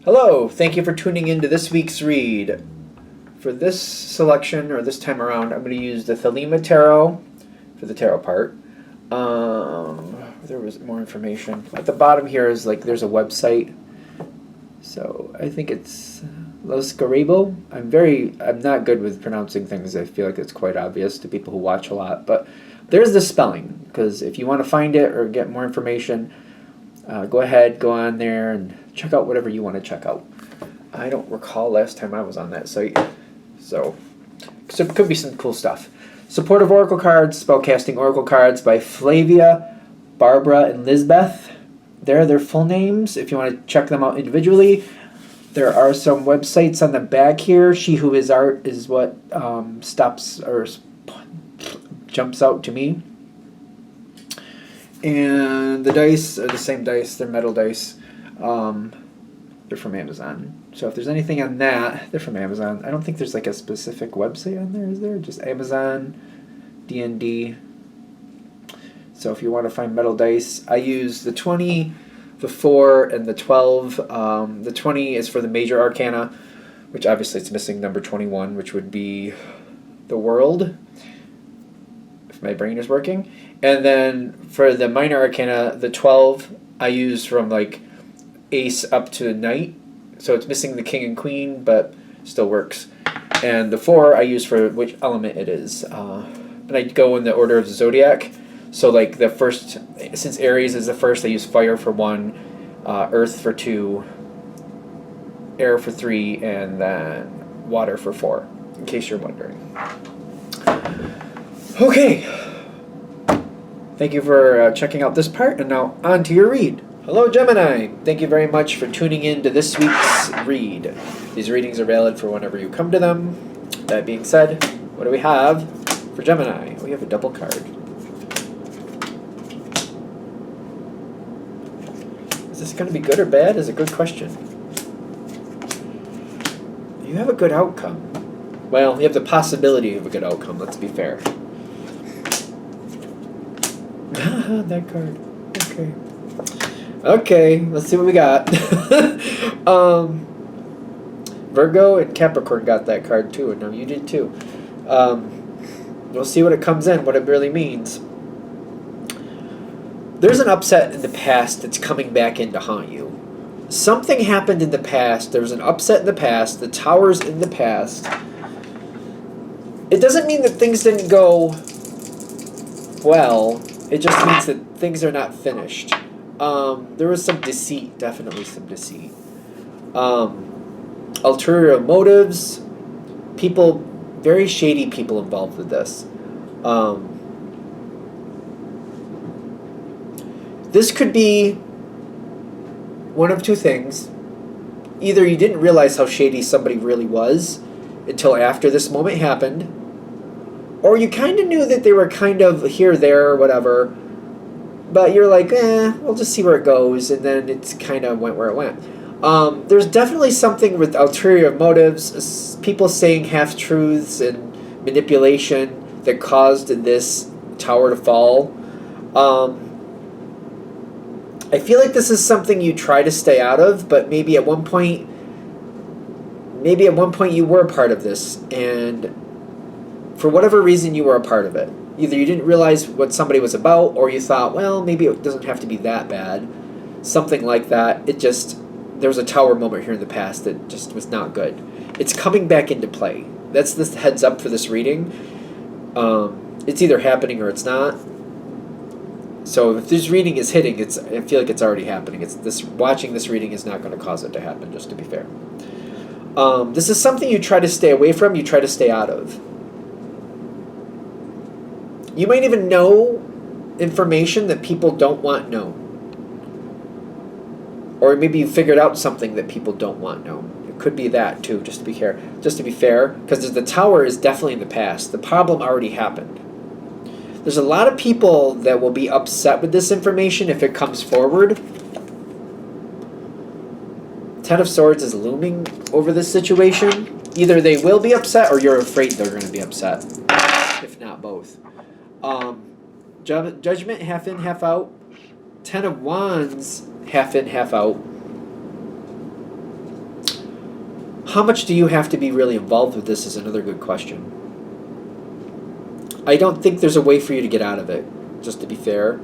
Hello, thank you for tuning in to this week's read. For this selection, or this time around, I'm going to use the Thelema Tarot for the tarot part. There was more information. At the bottom here is there's a website. So I think it's Los Garibo. I'm not good with pronouncing things. I feel like it's quite obvious to people who watch a lot. But there's the spelling, because if you want to find it or get more information, go ahead, go on there and check out whatever you want to check out. I don't recall last time I was on that site, so it could be some cool stuff. Supportive Oracle Cards, Spellcasting Oracle Cards by Flavia, Barbara, and Lisbeth. There are their full names if you want to check them out individually. There are some websites on the back here. She Who Is Art is what stops or jumps out to me. And the dice are the same dice. They're metal dice. They're from Amazon. So if there's anything on that, they're from Amazon. I don't think there's a specific website on there, is there? Just Amazon, D&D. So if you want to find metal dice, I use the 20, the 4, and the 12. The 20 is for the major arcana, which obviously it's missing number 21, which would be the world, if my brain is working. And then for the minor arcana, the 12 I use from ace up to knight. So it's missing the king and queen, but still works. And the 4 I use for which element it is. And I go in the order of the zodiac. So the first, since Aries is the first, I use fire for 1, earth for 2, air for 3, and then water for 4, in case you're wondering. Okay. Thank you for checking out this part, and now on to your read. Hello, Gemini. Thank you very much for tuning in to this week's read. These readings are valid for whenever you come to them. That being said, what do we have for Gemini? We have a double card. Is this going to be good or bad? Is a good question. You have a good outcome. Well, you have the possibility of a good outcome, let's be fair. That card. Okay. Okay, let's see what we got. Virgo and Capricorn got that card too, and now you did too. We'll see what it comes in, what it really means. There's an upset in the past that's coming back in to haunt you. Something happened in the past. There was an upset in the past. The Tower's in the past. It doesn't mean that things didn't go well. It just means that things are not finished. There was some deceit, definitely some deceit. Ulterior motives, people, very shady people involved with this. This could be one of two things. Either you didn't realize how shady somebody really was until after this moment happened, or you kind of knew that they were kind of here, there, or whatever, but you're like, we'll just see where it goes, and then it's kind of went where it went. There's definitely something with ulterior motives, people saying half-truths and manipulation that caused this tower to fall. I feel like this is something you try to stay out of, but maybe at one point you were a part of this, and for whatever reason you were a part of it. Either you didn't realize what somebody was about, or you thought, well, maybe it doesn't have to be that bad. Something like that. There was a tower moment here in the past that just was not good. It's coming back into play. That's the heads up for this reading. It's either happening or it's not. So if this reading is hitting, I feel like it's already happening. Watching this reading is not going to cause it to happen, just to be fair. This is something you try to stay away from, you try to stay out of. You might even know information that people don't want known. Or maybe you figured out something that people don't want known. It could be that too, just to be fair, because the tower is definitely in the past. The problem already happened. There's a lot of people that will be upset with this information if it comes forward. Ten of Swords is looming over this situation. Either they will be upset or you're afraid they're going to be upset, if not both. Judgment, half in, half out. Ten of Wands, half in, half out. How much do you have to be really involved with this is another good question. I don't think there's a way for you to get out of it, just to be fair.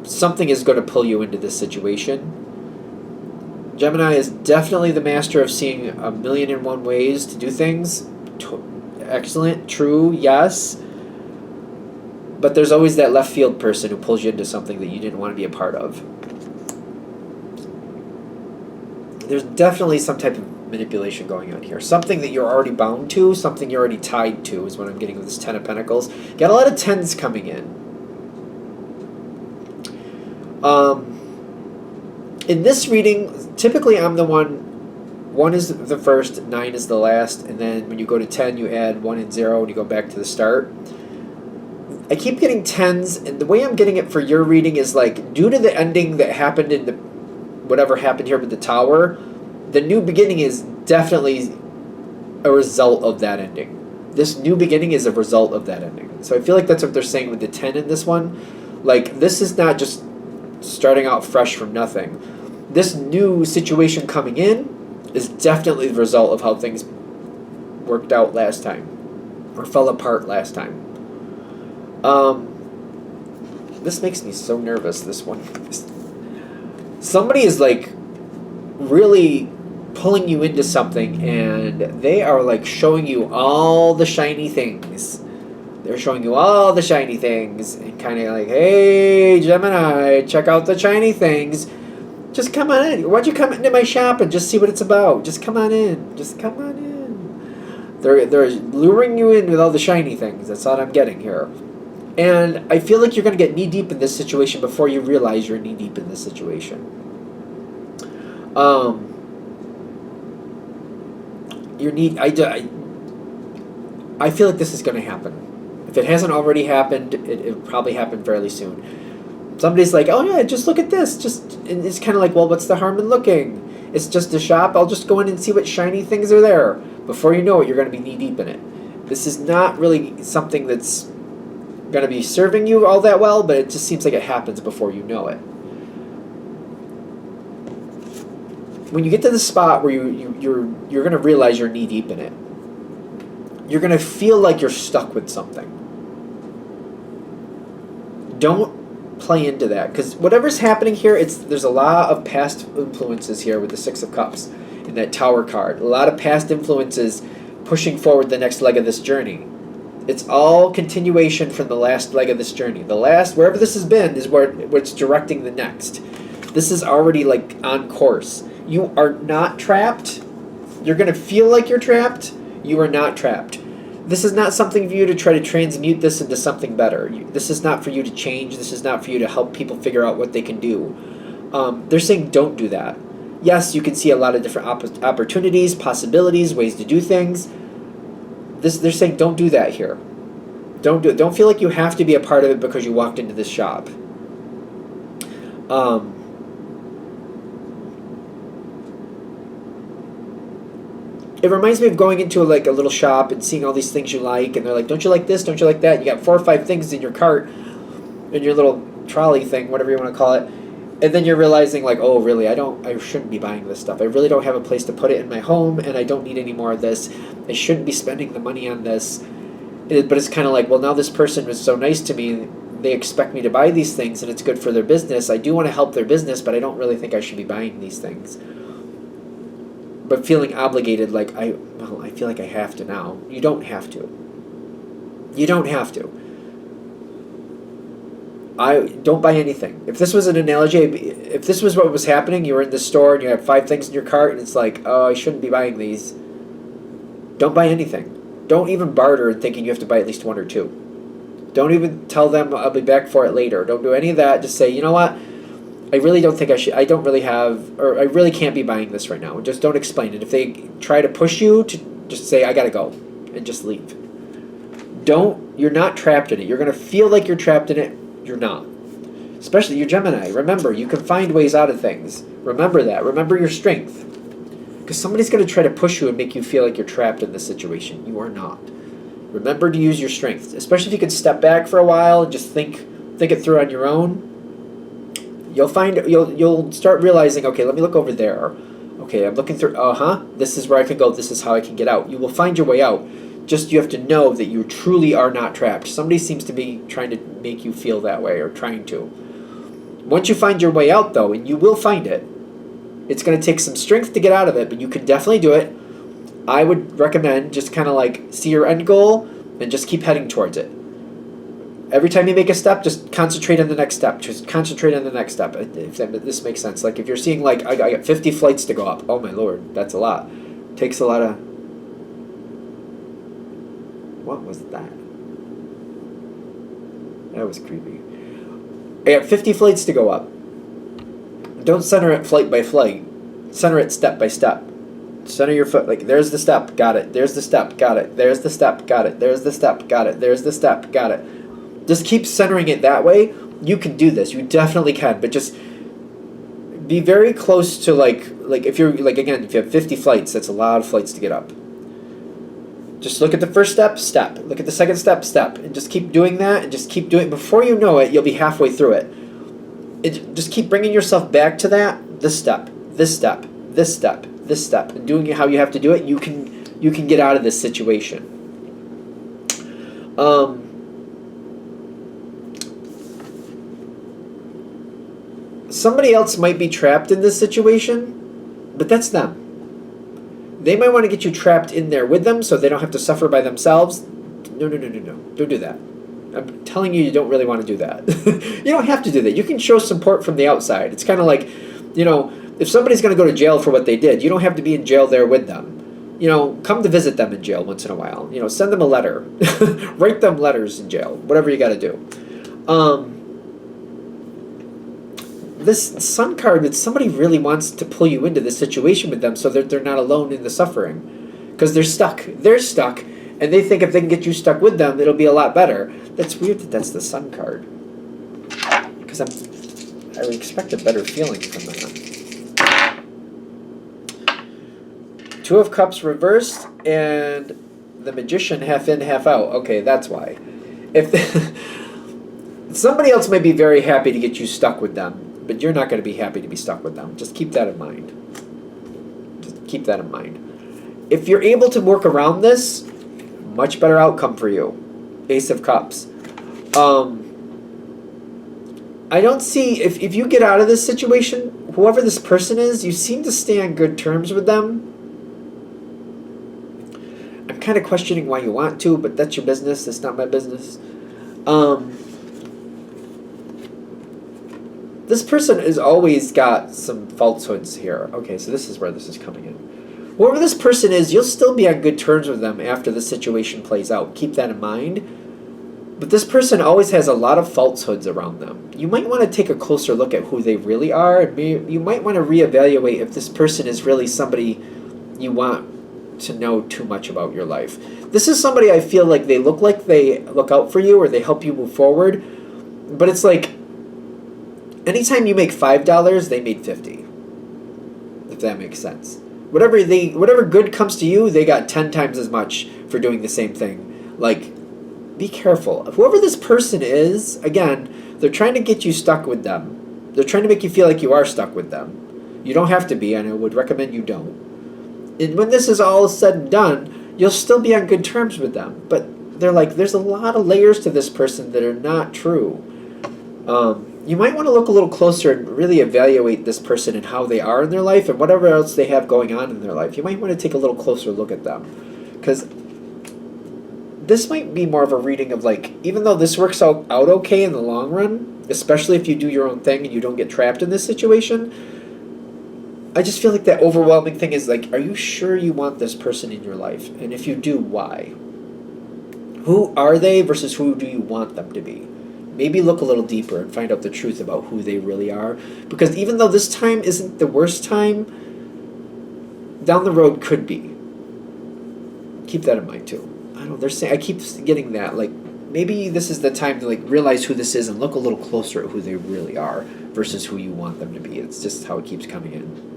Something is going to pull you into this situation. Gemini is definitely the master of seeing 1,000,001 ways to do things. Excellent, true, yes. But there's always that left field person who pulls you into something that you didn't want to be a part of. There's definitely some type of manipulation going on here. Something that you're already bound to, something you're already tied to is what I'm getting with this Ten of Pentacles. Got a lot of tens coming in. In this reading, typically I'm the one. 1 is the first, 9 is the last, and then when you go to 10, you add 1 and 0, and you go back to the start. I keep getting tens, and the way I'm getting it for your reading is like, due to the ending that happened in the whatever happened here with the tower, the new beginning is definitely a result of that ending. This new beginning is a result of that ending. So I feel like that's what they're saying with the 10 in this one. Like, this is not just starting out fresh from nothing. This new situation coming in is definitely the result of how things worked out last time, or fell apart last time. This makes me so nervous, this one. Somebody is like really pulling you into something, and they are like showing you all the shiny things. They're showing you all the shiny things, and kind of like, hey, Gemini, check out the shiny things. Just come on in. Why don't you come into my shop and just see what it's about? Just come on in. Just come on in. They're luring you in with all the shiny things. That's all I'm getting here. And I feel like you're going to get knee-deep in this situation before you realize you're knee-deep in this situation. I feel like this is going to happen. If it hasn't already happened, it'll probably happen fairly soon. Somebody's like, oh yeah, just look at this. And it's kind of like, well, what's the harm in looking? It's just a shop. I'll just go in and see what shiny things are there. Before you know it, you're going to be knee-deep in it. This is not really something that's going to be serving you all that well, but it just seems like it happens before you know it. When you get to the spot where you're going to realize you're knee-deep in it, you're going to feel like you're stuck with something. Don't play into that, because whatever's happening here, there's a lot of past influences here with the Six of Cups in that Tower card. A lot of past influences pushing forward the next leg of this journey. It's all continuation from the last leg of this journey. The last, wherever this has been, is where it's directing the next. This is already like on course. You are not trapped. You're going to feel like you're trapped. You are not trapped. This is not something for you to try to transmute this into something better. This is not for you to change. This is not for you to help people figure out what they can do. They're saying don't do that. Yes, you can see a lot of different opportunities, possibilities, ways to do things. They're saying don't do that here. Don't do it. Don't feel like you have to be a part of it because you walked into this shop. It reminds me of going into a little shop and seeing all these things you like, and they're like, don't you like this? Don't you like that? You got 4 or 5 things in your cart, in your little trolley thing, whatever you want to call it, and then you're realizing like, oh, really, I shouldn't be buying this stuff. I really don't have a place to put it in my home, and I don't need any more of this. I shouldn't be spending the money on this. But it's kind of like, well, now this person was so nice to me, they expect me to buy these things, and it's good for their business. I do want to help their business, but I don't really think I should be buying these things. But feeling obligated, like, I feel like I have to now. You don't have to. You don't have to. Don't buy anything. If this was an analogy, if this was what was happening, you were in the store and you have 5 things in your cart, and it's like, oh, I shouldn't be buying these. Don't buy anything. Don't even barter thinking you have to buy at least 1 or 2. Don't even tell them I'll be back for it later. Don't do any of that. Just say, you know what? I really don't think I should. I don't really have, or I really can't be buying this right now. Just don't explain it. If they try to push you, to just say, I gotta go, and just leave. You're not trapped in it. You're gonna feel like you're trapped in it. You're not. Especially your Gemini. Remember, you can find ways out of things. Remember that. Remember your strength. Because somebody's gonna try to push you and make you feel like you're trapped in this situation. You are not. Remember to use your strength. Especially if you can step back for a while and just think it through on your own. You'll start realizing, okay, let me look over there. Okay, I'm looking through, this is where I can go, this is how I can get out. You will find your way out. Just you have to know that you truly are not trapped. Somebody seems to be trying to make you feel that way, or trying to. Once you find your way out, though, and you will find it, it's going to take some strength to get out of it, but you can definitely do it. I would recommend just kind of like see your end goal and just keep heading towards it. Every time you make a step, just concentrate on the next step. Just concentrate on the next step, if this makes sense. Like if you're seeing like, I got 50 flights to go up. Oh my Lord, that's a lot. Takes a lot of... What was that? That was creepy. I got 50 flights to go up. Don't center it flight by flight. Center it step by step. Center your foot. Like, there's the step, got it. There's the step, got it. There's the step, got it. There's the step, got it. There's the step, got it. Just keep centering it that way. You can do this. You definitely can. But just be very close to, like if you're, like, again, if you have 50 flights, that's a lot of flights to get up. Just look at the first step, step. Look at the second step, step. And just keep doing that, and just keep doing it. Before you know it, you'll be halfway through it. Just keep bringing yourself back to that. This step, this step, this step, this step. And doing it how you have to do it, you can get out of this situation. Somebody else might be trapped in this situation, but that's them. They might want to get you trapped in there with them so they don't have to suffer by themselves. No. Don't do that. I'm telling you, you don't really want to do that. You don't have to do that. You can show support from the outside. It's kind of like, if somebody's going to go to jail for what they did, you don't have to be in jail there with them. Come to visit them in jail once in a while. Send them a letter. Write them letters in jail. Whatever you got to do. This Sun card, that somebody really wants to pull you into this situation with them so that they're not alone in the suffering. Because they're stuck. They're stuck. And they think if they can get you stuck with them, it'll be a lot better. That's weird that that's the Sun card. Because I would expect a better feeling from that. Two of Cups reversed, and the Magician half in, half out. Okay, that's why. If somebody else may be very happy to get you stuck with them, but you're not going to be happy to be stuck with them. Just keep that in mind. Just keep that in mind. If you're able to work around this, much better outcome for you. Ace of Cups. I don't see, if you get out of this situation, whoever this person is, you seem to stay on good terms with them. I'm kind of questioning why you want to, but that's your business. That's not my business. This person has always got some falsehoods here. Okay, so this is where this is coming in. Whoever this person is, you'll still be on good terms with them after the situation plays out. Keep that in mind. But this person always has a lot of falsehoods around them. You might want to take a closer look at who they really are. You might want to reevaluate if this person is really somebody you want to know too much about your life. This is somebody I feel like they look out for you, or they help you move forward. But it's like, anytime you make $5, they made 50. If that makes sense. Whatever good comes to you, they got 10 times as much for doing the same thing. Like, be careful. Whoever this person is, again, they're trying to get you stuck with them. They're trying to make you feel like you are stuck with them. You don't have to be, and I would recommend you don't. And when this is all said and done, you'll still be on good terms with them. But they're like, there's a lot of layers to this person that are not true. You might want to look a little closer and really evaluate this person and how they are in their life and whatever else they have going on in their life. You might want to take a little closer look at them. Because this might be more of a reading of, like, even though this works out okay in the long run, especially if you do your own thing and you don't get trapped in this situation, I just feel like that overwhelming thing is like, are you sure you want this person in your life? And if you do, why? Who are they versus who do you want them to be? Maybe look a little deeper and find out the truth about who they really are. Because even though this time isn't the worst time, down the road could be. Keep that in mind too. I don't know, I keep getting that, like, maybe this is the time to, like, realize who this is and look a little closer at who they really are versus who you want them to be. It's just how it keeps coming in.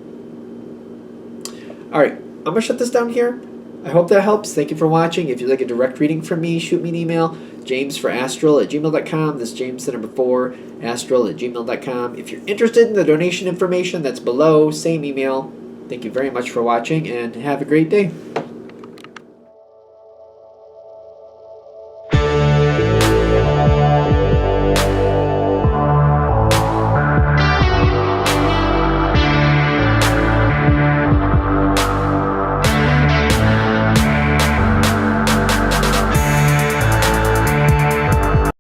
Alright, I'm going to shut this down here. I hope that helps. Thank you for watching. If you'd like a direct reading from me, shoot me an email, jamesforastral@gmail.com. That's James the number 4, astral@gmail.com. If you're interested in the donation information, that's below, same email. Thank you very much for watching, and have a great day.